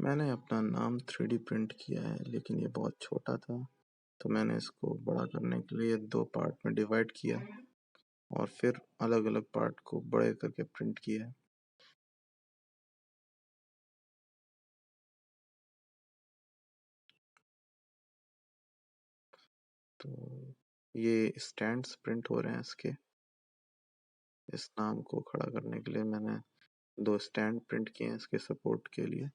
मैंने अपना नाम 3D प्रिंट किया है, लेकिन ये बहुत छोटा था, तो मैंने इसको बड़ा करने के लिए 2 पार्ट में डिवाइड किया और फिर अलग-अलग पार्ट को बड़े करके प्रिंट किया है। तो ये स्टैंड्स प्रिंट हो रहे हैं इसके। इस नाम को खड़ा करने के लिए मैंने 2 स्टैंड प्रिंट किए हैं इसके सपोर्ट के लिए।